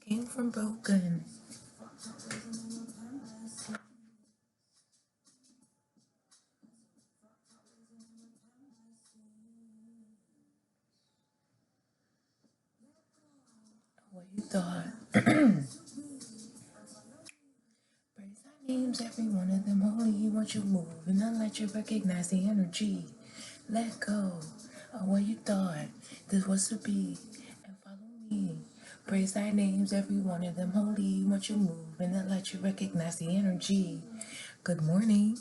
Came from broken. What you thought? Praise thy names, every one of them holy. Want you move and I let you recognize the energy. Let go of what you thought this was to be and follow me. Praise thy names, every one of them holy. Want you move and I let you recognize the energy. Good morning.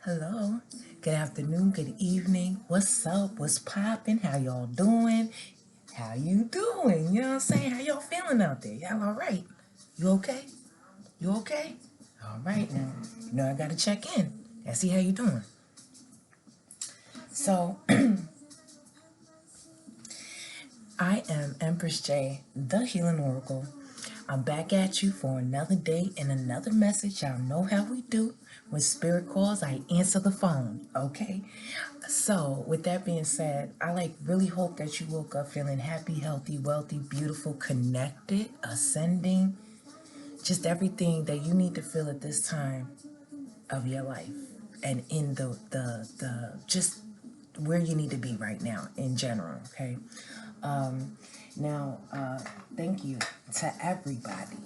Hello. Good afternoon. Good evening. What's up? What's poppin'? How y'all doing? How you doing? You know what I'm saying? How y'all feeling out there? Y'all all right? You okay? You okay? All right now. You know I gotta check in and see how you doing. So I am Empress J, the Healing Oracle. I'm back at you for another day and another message. Y'all know how we do. When spirit calls, I answer the phone. Okay? So, with that being said, I really hope that you woke up feeling happy, healthy, wealthy, beautiful, connected, ascending, just everything that you need to feel at this time of your life, and in the just where you need to be right now in general. Okay. Now, thank you to everybody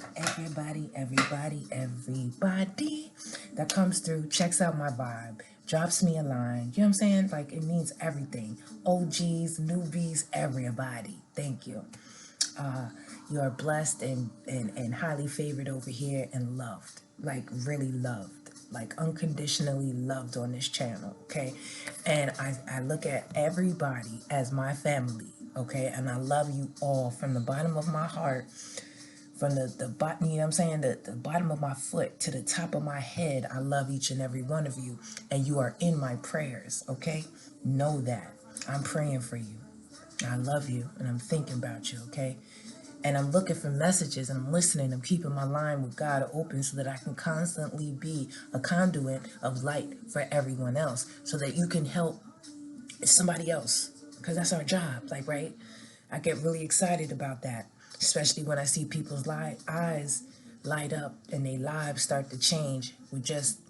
that comes through, checks out my vibe, drops me a line. You know what I'm saying? Like, it means everything. OGs, newbies, everybody. Thank you. You are blessed and highly favored over here and loved. Like, really loved. Like, unconditionally loved on this channel, okay? And I look at everybody as my family, okay? And I love you all from the bottom of my heart, from the bottom, you know what I'm saying? The bottom of my foot to the top of my head. I love each and every one of you. And you are in my prayers, okay? Know that. I'm praying for you. I love you and I'm thinking about you, okay? And I'm looking for messages and I'm listening. I'm keeping my line with God open so that I can constantly be a conduit of light for everyone else so that you can help somebody else, because that's our job. Like, right? I get really excited about that, especially when I see people's eyes light up and their lives start to change with just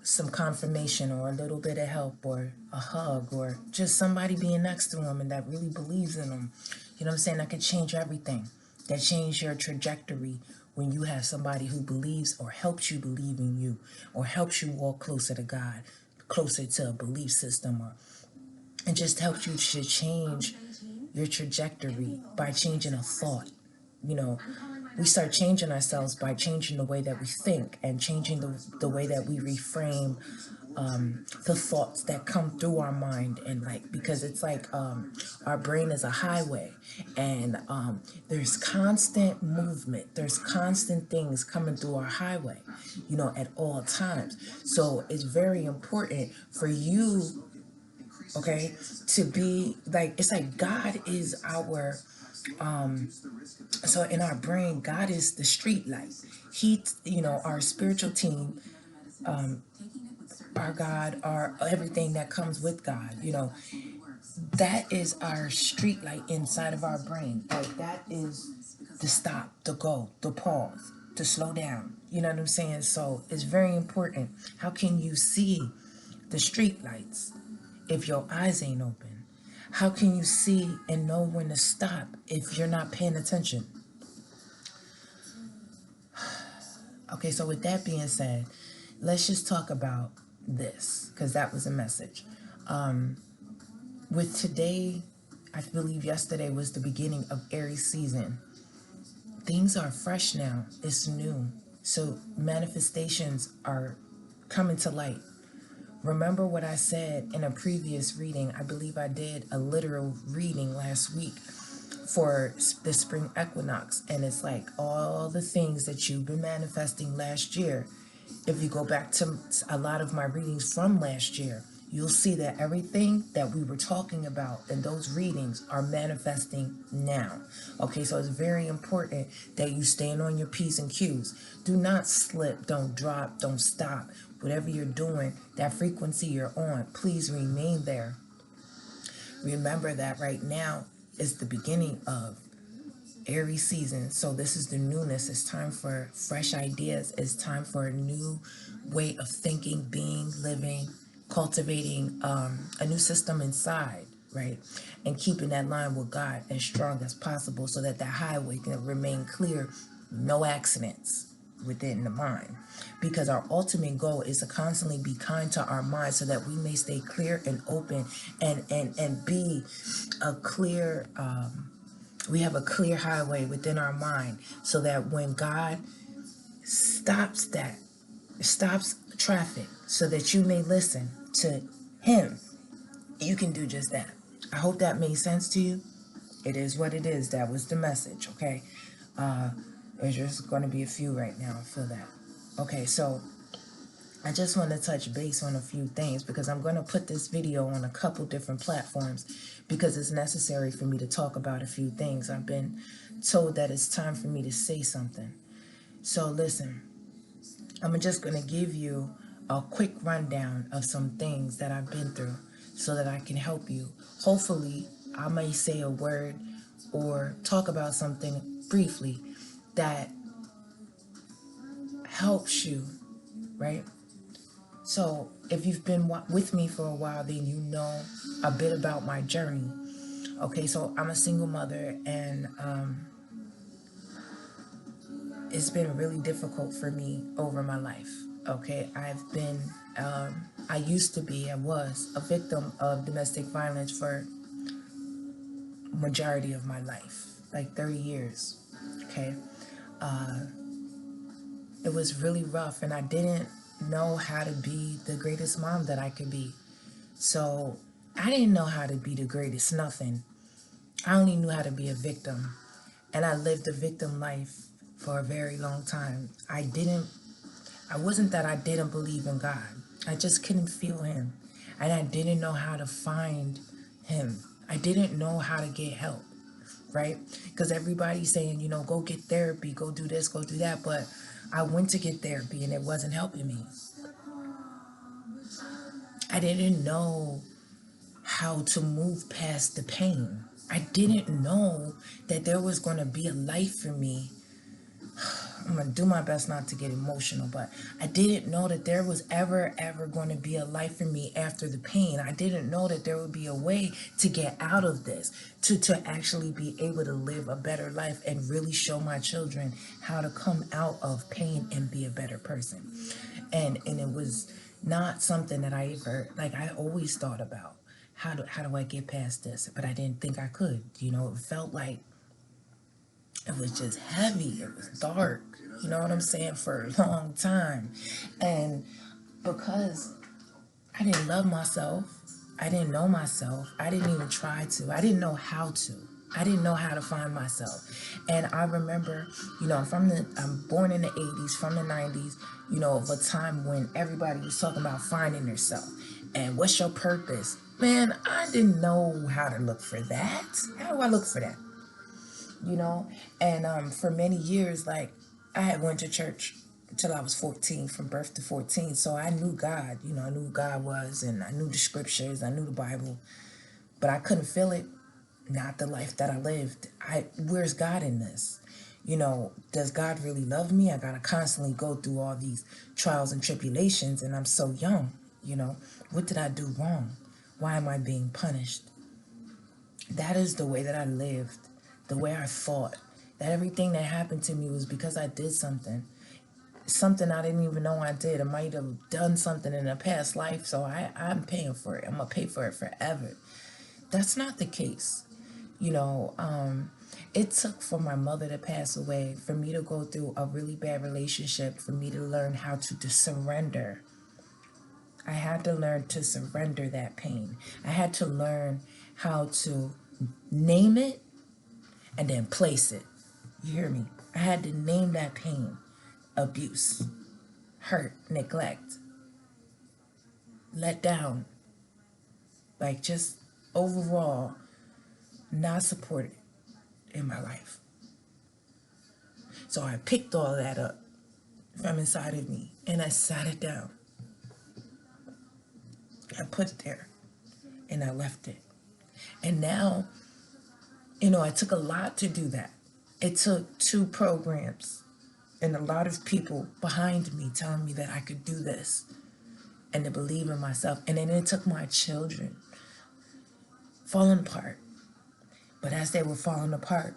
some confirmation or a little bit of help or a hug or just somebody being next to them and that really believes in them. You know what I'm saying? That could change everything. That change your trajectory when you have somebody who believes or helps you believe in you or helps you walk closer to God, closer to a belief system, or and just helps you to change your trajectory by changing a thought. You know, we start changing ourselves by changing the way that we think and changing the way that we reframe the thoughts that come through our mind. And like, because it's like our brain is a highway, and there's constant movement, there's constant things coming through our highway, you know, at all times. So it's very important for you, okay, to be like, it's like God is our so in our brain, God is the street light. He, you know, our spiritual team, our God, our everything that comes with God, you know, that is our street light inside of our brain. Like, that is the stop, the go, the pause, to slow down. You know what I'm saying? So it's very important. How can you see the street lights if your eyes ain't open? How can you see and know when to stop if you're not paying attention? Okay, so with that being said, let's just talk about this, because that was a message. With today, I believe yesterday was the beginning of Aries season. Things are fresh now. It's new. So manifestations are coming to light. Remember what I said in a previous reading. I believe I did a literal reading last week for the spring equinox, and it's like all the things that you've been manifesting last year. If you go back to a lot of my readings from last year, you'll see that everything that we were talking about in those readings are manifesting now. Okay, so it's very important that you stand on your P's and Q's. Do not slip, don't drop, don't stop. Whatever you're doing, that frequency you're on, please remain there. Remember that right now is the beginning of Aries season. So this is the newness. It's time for fresh ideas. It's time for a new way of thinking, being, living, cultivating a new system inside, right? And keeping that line with God as strong as possible so that highway can remain clear, no accidents within the mind. Because our ultimate goal is to constantly be kind to our mind so that we may stay clear and open and be a clear we have a clear highway within our mind so that when God stops traffic so that you may listen to him, you can do just that. I hope that made sense to you. It is what it is. That was the message, okay? There's just going to be a few right now. I feel that. Okay, so I just want to touch base on a few things because I'm going to put this video on a couple different platforms because it's necessary for me to talk about a few things. I've been told that it's time for me to say something. So listen, I'm just going to give you a quick rundown of some things that I've been through so that I can help you. Hopefully, I may say a word or talk about something briefly that helps you, right? So if you've been with me for a while, then you know a bit about my journey. Okay, so I'm a single mother, and it's been really difficult for me over my life. Okay, I was a victim of domestic violence for majority of my life, like 30 years. Okay, it was really rough, and I didn't know how to be the greatest mom that I could be. So I didn't know how to be the greatest nothing. I only knew how to be a victim. And I lived a victim life for a very long time. I wasn't that I didn't believe in God. I just couldn't feel him. And I didn't know how to find him. I didn't know how to get help, right? Because everybody's saying, go get therapy, go do this, go do that. But I went to get therapy and it wasn't helping me. I didn't know how to move past the pain. I didn't know that there was going to be a life for me. I'm going to do my best not to get emotional, but I didn't know that there was ever going to be a life for me after the pain. I didn't know that there would be a way to get out of this, to actually be able to live a better life and really show my children how to come out of pain and be a better person. And it was not something that I always thought about. How do I get past this? But I didn't think I could. It felt like it was just heavy. It was dark. You know what I'm saying? For a long time. And because I didn't love myself, I didn't know myself, I didn't even try to. I didn't know how to. I didn't know how to find myself. And I remember, I'm born in the 80s, from the 90s, of a time when everybody was talking about finding yourself. And what's your purpose? Man, I didn't know how to look for that. How do I look for that? And for many years, like, I had went to church until I was 14, from birth to 14. So I knew God, I knew who God was, and I knew the scriptures, I knew the Bible, but I couldn't feel it. Not the life that I lived. Where's God in this? Does God really love me? I gotta constantly go through all these trials and tribulations, and I'm so young. What did I do wrong? Why am I being punished? That is the way that I lived, the way I thought. That everything that happened to me was because I did something I didn't even know I did. I might have done something in a past life, so I'm paying for it. I'm gonna pay for it forever. That's not the case. It took for my mother to pass away, for me to go through a really bad relationship, for me to learn how to surrender. I had to learn to surrender that pain. I had to learn how to name it and then place it. You hear me? I had to name that pain. Abuse, hurt, neglect, let down. like just overall not supported in my life. So I picked all that up from inside of me and I sat it down. I put it there and I left it. And now, I took a lot to do that. It took 2 programs and a lot of people behind me telling me that I could do this and to believe in myself. And then it took my children falling apart. But as they were falling apart,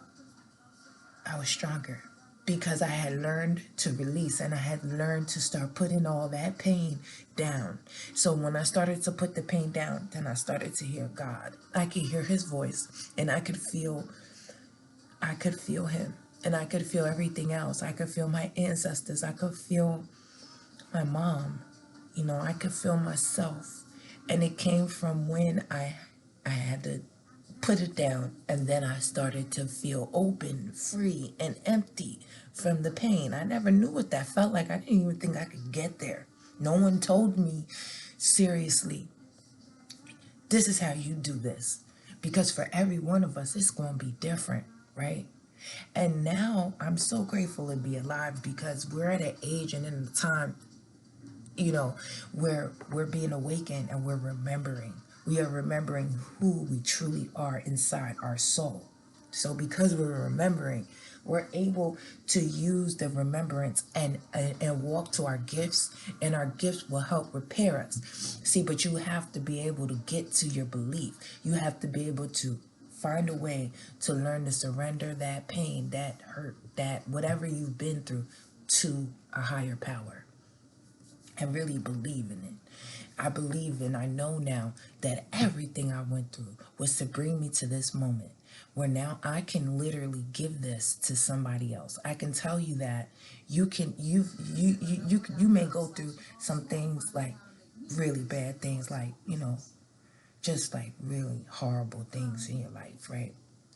I was stronger because I had learned to release and I had learned to start putting all that pain down. So when I started to put the pain down, then I started to hear God. I could hear his voice and I could feel him and I could feel everything else. I could feel my ancestors. I could feel my mom. I could feel myself. And it came from when I had to put it down, and then I started to feel open, free, and empty from the pain. I never knew what that felt like. I didn't even think I could get there. No one told me seriously, this is how you do this. Because for every one of us, it's going to be different, right? And now I'm so grateful to be alive because we're at an age and in a time, where we're being awakened and we're remembering. We are remembering who we truly are inside our soul. So because we're remembering, we're able to use the remembrance and walk to our gifts, and our gifts will help repair us. See, but you have to be able to get to your belief. You have to be able to find a way to learn to surrender that pain, that hurt, that whatever you've been through to a higher power and really believe in it. I believe and I know now that everything I went through was to bring me to this moment where now I can literally give this to somebody else. I can tell you that you may go through some things like really bad things, like just like really horrible things in your life, right?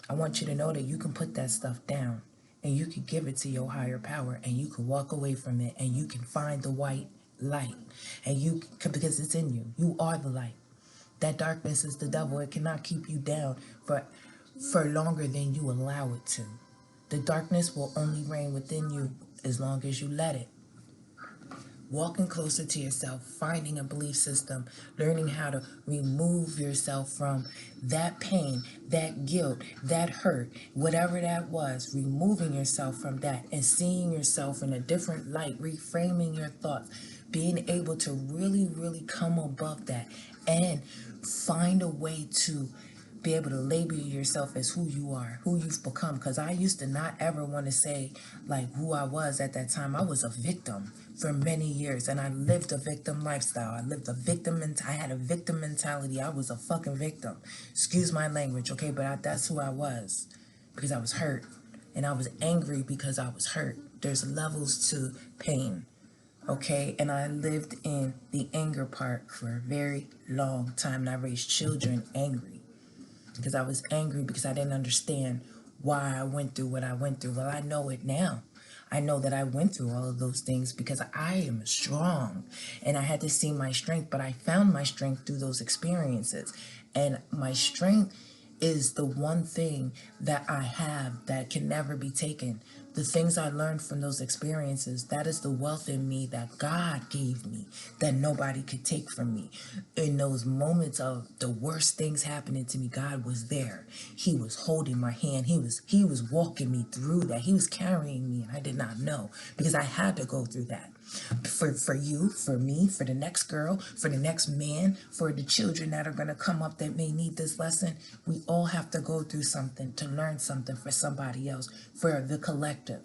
I want you to know that you can put that stuff down and you can give it to your higher power and you can walk away from it and you can find the white light and because it's in you. You are the light. That darkness is the devil. It cannot keep you down for longer than you allow it to. The darkness will only reign within you as long as you let it. Walking closer to yourself, finding a belief system, learning how to remove yourself from that pain, that guilt, that hurt, whatever that was, removing yourself from that and seeing yourself in a different light, reframing your thoughts, being able to really, really come above that and find a way to be able to label yourself as who you are, who you've become. Because I used to not ever want to say like who I was at that time. I was a victim for many years and I lived a victim lifestyle. I had a victim mentality. I was a fucking victim. Excuse my language, okay? But that's who I was because I was hurt and I was angry because I was hurt. There's levels to pain. Okay, and I lived in the anger part for a very long time, and I raised children angry because I was angry because I didn't understand why I went through what I went through. Well, I know it now. I know that I went through all of those things because I am strong and I had to see my strength, but I found my strength through those experiences. And my strength is the one thing that I have that can never be taken. The things I learned from those experiences, that is the wealth in me that God gave me that nobody could take from me. In those moments of the worst things happening to me, God was there. He was holding my hand. He was walking me through that. He was carrying me, and I did not know because I had to go through that. For you, for me, for the next girl, for the next man, for the children that are going to come up that may need this lesson, we all have to go through something to learn something for somebody else, for the collective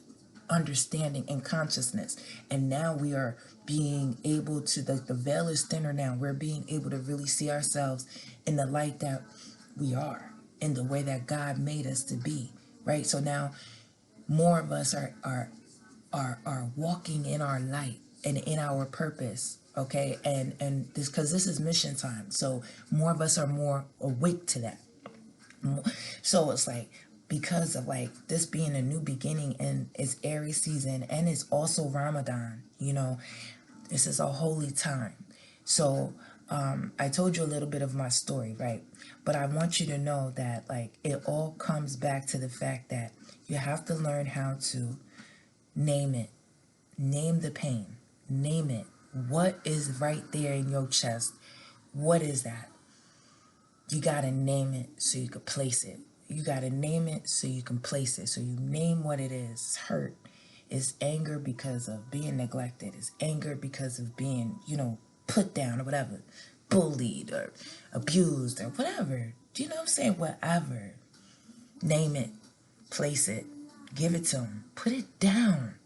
understanding and consciousness. And now we are being able to, the veil is thinner now. We're being able to really see ourselves in the light that we are, in the way that God made us to be, right? So now more of us are walking in our light and in our purpose, okay? And this, because this is mission time, so more of us are more awake to that. So it's like, because of like this being a new beginning and it's Aries season and it's also Ramadan, this is a holy time. So I told you a little bit of my story, right? But I want you to know that, like, it all comes back to the fact that you have to learn how to name it. Name the pain. Name it. What is right there in your chest? What is that? You got to name it so you can place it. You got to name it so you can place it. So you name what it is. It's hurt. It's anger because of being neglected. It's anger because of being, put down or whatever. Bullied or abused or whatever. Do you know what I'm saying? Whatever. Name it. Place it. Give it to them. Put it down.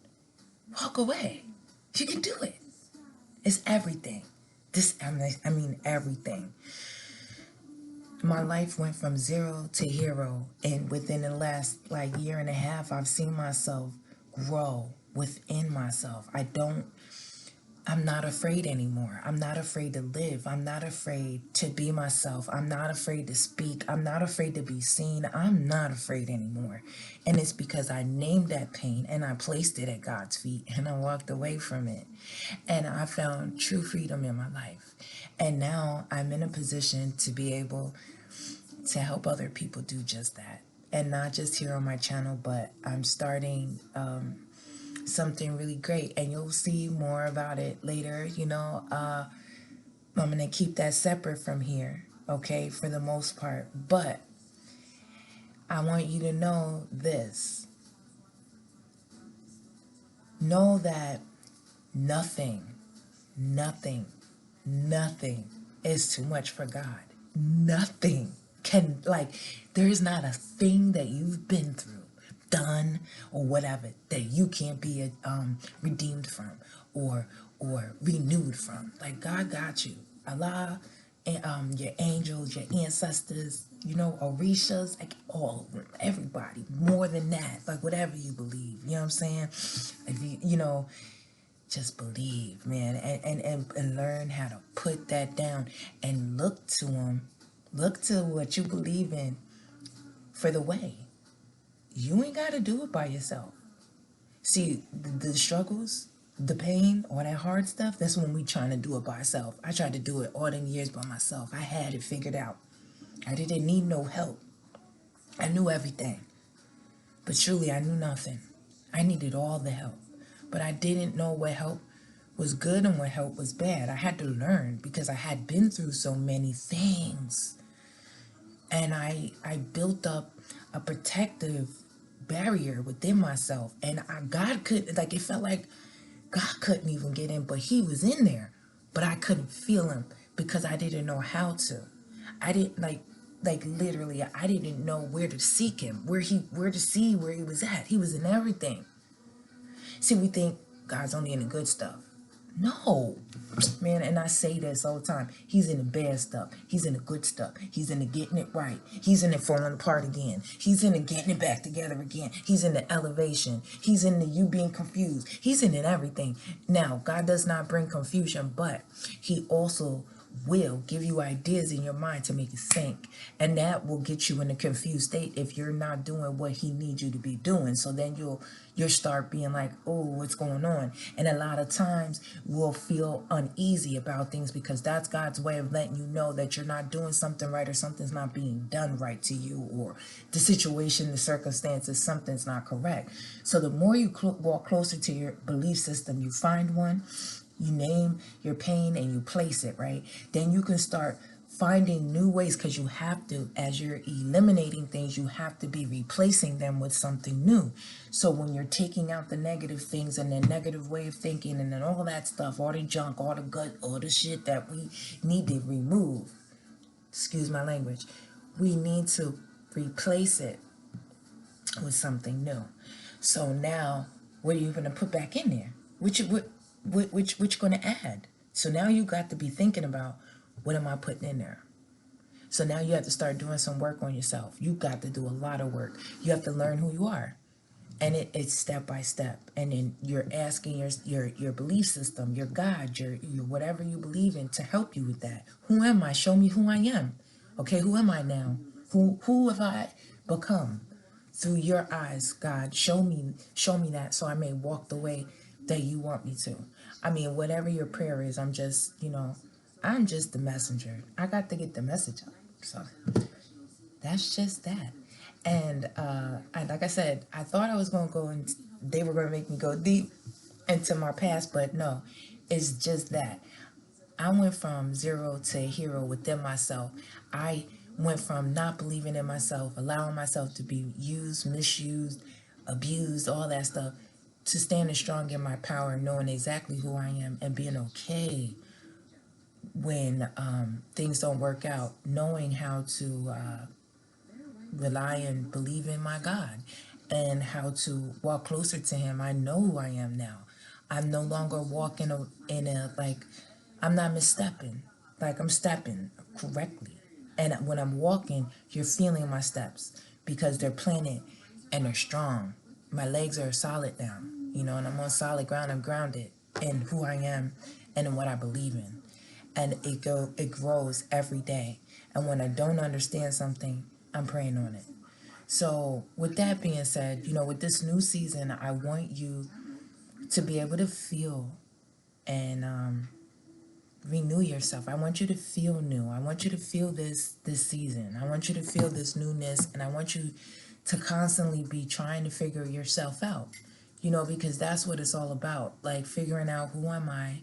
Walk away. You can do it. It's everything. I mean everything. My life went from zero to hero, and within the last year and a half, I've seen myself grow within myself. I'm not afraid anymore. I'm not afraid to live. I'm not afraid to be myself. I'm not afraid to speak. I'm not afraid to be seen. I'm not afraid anymore. And it's because I named that pain and I placed it at God's feet and I walked away from it. And I found true freedom in my life. And now I'm in a position to be able to help other people do just that. And not just here on my channel, but I'm starting something really great, and you'll see more about it later. I'm gonna keep that separate from here, okay, for the most part. But I want you to know this. Know that nothing, nothing, nothing is too much for God. Nothing can, there is not a thing that you've been through, done, or whatever that you can't be redeemed from or renewed from. Like, God got you. Allah, and your angels, your ancestors, Orishas, like all of them, everybody, more than that, like whatever you believe, you know what I'm saying? If just believe, man, and learn how to put that down and look to them. Look to what you believe in for the way. You ain't got to do it by yourself. See, the struggles, the pain, all that hard stuff, that's when we trying to do it by ourselves. I tried to do it all them years by myself. I had it figured out. I didn't need no help. I knew everything. But truly, I knew nothing. I needed all the help. But I didn't know what help was good and what help was bad. I had to learn because I had been through so many things. And I built up a protective barrier within myself. And God could, it felt like God couldn't even get in, but he was in there. But I couldn't feel him because I didn't know how to. I didn't literally, I didn't know where to seek him, where to see where he was at. He was in everything. See, we think God's only in the good stuff. No, man, and I say this all the time. He's in the bad stuff. He's in the good stuff. He's in the getting it right. He's in the falling apart again. He's in the getting it back together again. He's in the elevation. He's in the you being confused. He's in it everything. Now, God does not bring confusion, but he also will give you ideas in your mind to make it sink, and that will get you in a confused state if you're not doing what he needs you to be doing. So then you'll start being like, oh, what's going on? And a lot of times we'll feel uneasy about things because that's God's way of letting you know that you're not doing something right, or something's not being done right to you, or the situation, the circumstances, something's not correct. So the more you walk closer to your belief system, you find one, you name your pain and you place it, right? Then you can start finding new ways, because you have to, as you're eliminating things, you have to be replacing them with something new. So when you're taking out the negative things and the negative way of thinking and then all that stuff, all the junk, all the gut, all the shit that we need to remove, excuse my language, we need to replace it with something new. So now, what are you going to put back in there? Which going to add? So now you got to be thinking about, what am I putting in there? So now you have to start doing some work on yourself. You got to do a lot of work. You have to learn who you are. And it's step by step. And then you're asking your belief system, your God, your whatever you believe in, to help you with that. Who am I? Show me who I am. Okay, who am I now? Who have I become? Through your eyes, God, show me that, so I may walk the way that you want me to. I mean, whatever your prayer is, I'm just, I'm just the messenger. I got to get the message out. So that's just that. And like I said, I thought I was gonna go and they were gonna make me go deep into my past, but no, it's just that. I went from zero to hero within myself. I went from not believing in myself, allowing myself to be used, misused, abused, all that stuff, to standing strong in my power, knowing exactly who I am and being okay when things don't work out, knowing how to rely and believe in my God and how to walk closer to Him. I know who I am now. I'm no longer walking in a like, I'm not misstepping. Like, I'm stepping correctly. And when I'm walking, you're feeling my steps because they're planted and they're strong. My legs are solid now, and I'm on solid ground. I'm grounded in who I am and in what I believe in. And it grows every day. And when I don't understand something, I'm praying on it. So with that being said, with this new season, I want you to be able to feel and renew yourself. I want you to feel new. I want you to feel this season. I want you to feel this newness, and I want you to constantly be trying to figure yourself out. Because that's what it's all about. Like, figuring out, who am I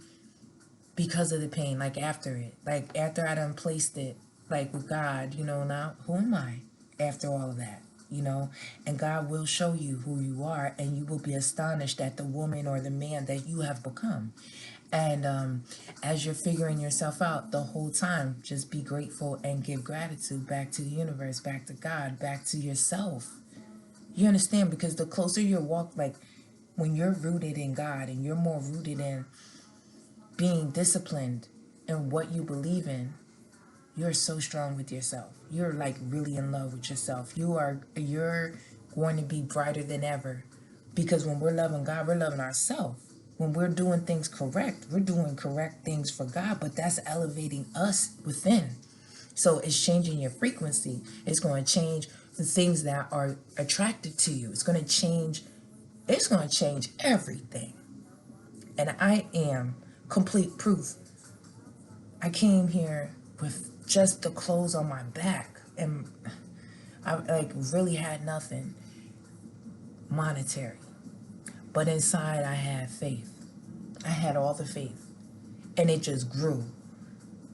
because of the pain, like after it. Like, after I done placed it, like, with God, now who am I after all of that? And God will show you who you are, and you will be astonished at the woman or the man that you have become. And as you're figuring yourself out the whole time, just be grateful and give gratitude back to the universe, back to God, back to yourself. You understand? Because the closer you walk, like, when you're rooted in God and you're more rooted in being disciplined in what you believe in, you're so strong with yourself. You're like really in love with yourself. You're going to be brighter than ever. Because when we're loving God, we're loving ourselves. When we're doing things correct, we're doing correct things for God, but that's elevating us within. So it's changing your frequency. It's going to change the things that are attracted to you. It's going to change everything. And I am complete proof. I came here with just the clothes on my back, and I like really had nothing monetary. But inside I had faith. I had all the faith. And it just grew.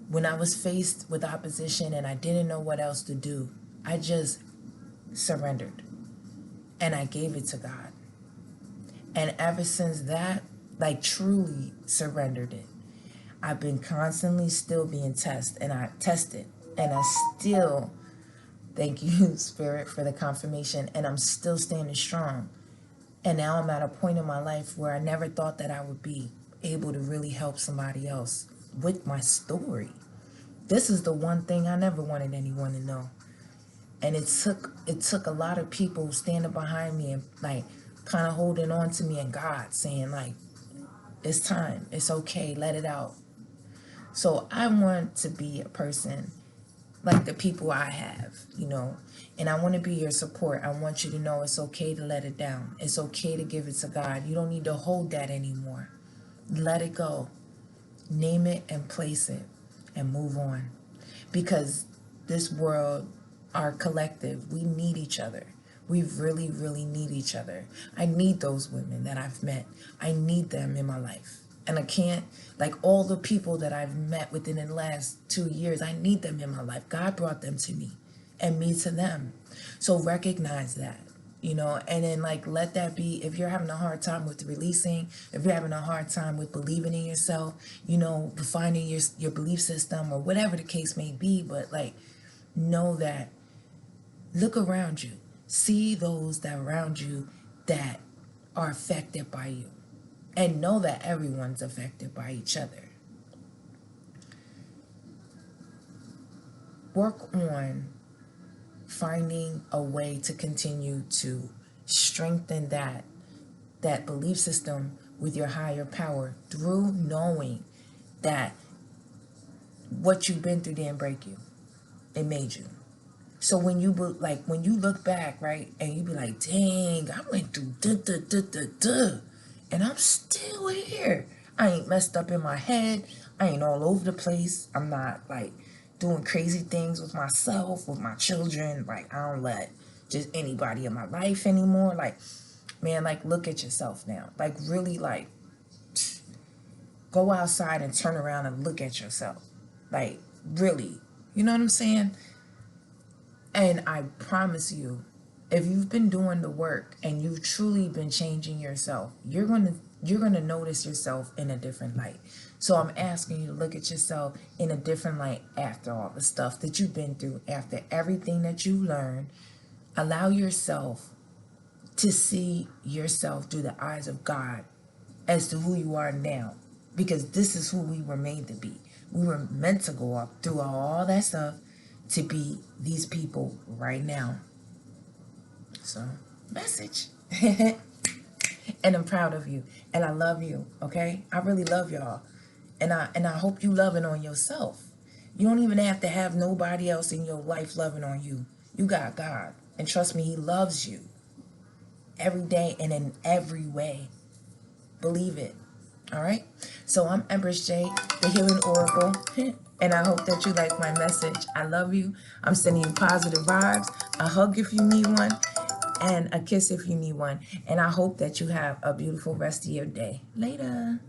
When I was faced with opposition and I didn't know what else to do, I just surrendered. And I gave it to God. And ever since that, like, truly surrendered it, I've been constantly still being tested. And I still, thank you, Spirit, for the confirmation. And I'm still standing strong. And now I'm at a point in my life where I never thought that I would be able to really help somebody else with my story. This is the one thing I never wanted anyone to know. And it took a lot of people standing behind me and, like, kind of holding on to me, and God saying, like, it's time, it's okay, let it out. So I want to be a person like the people I have, and I want to be your support. I want you to know it's okay to let it down. It's okay to give it to God. You don't need to hold that anymore. Let it go. Name it and place it and move on. Because this world, our collective, we need each other. We really, really need each other. I need those women that I've met. I need them in my life. And I can't, like, all the people that I've met within the last 2 years, I need them in my life. God brought them to me and me to them. So recognize that, and then, like, let that be. If you're having a hard time with releasing, if you're having a hard time with believing in yourself, defining your belief system or whatever the case may be, but, like, know that, look around you, see those that around you that are affected by you, and know that everyone's affected by each other. Work on finding a way to continue to strengthen that belief system with your higher power through knowing that what you've been through didn't break you. It made you. So when you look back, right, and you be like, dang, I went through and I'm still here. I ain't messed up in my head. I ain't all over the place. I'm not like doing crazy things with myself, with my children. Like, I don't let just anybody in my life anymore. Like, man, like, look at yourself now. Like, really, like, go outside and turn around and look at yourself. Like, really. You know what I'm saying? And I promise you, if you've been doing the work and you've truly been changing yourself, you're gonna notice yourself in a different light. So I'm asking you to look at yourself in a different light after all the stuff that you've been through, after everything that you learned. Allow yourself to see yourself through the eyes of God as to who you are now. Because this is who we were made to be. We were meant to go up through all that stuff to be these people right now. So, message. And I'm proud of you. And I love you, okay? I really love y'all. And I hope you loving on yourself. You don't even have to have nobody else in your life loving on you. You got God. And trust me, He loves you every day and in every way. Believe it. All right? So I'm Empress J, the Healing Oracle. And I hope that you like my message. I love you. I'm sending you positive vibes, a hug if you need one, and a kiss if you need one. And I hope that you have a beautiful rest of your day. Later.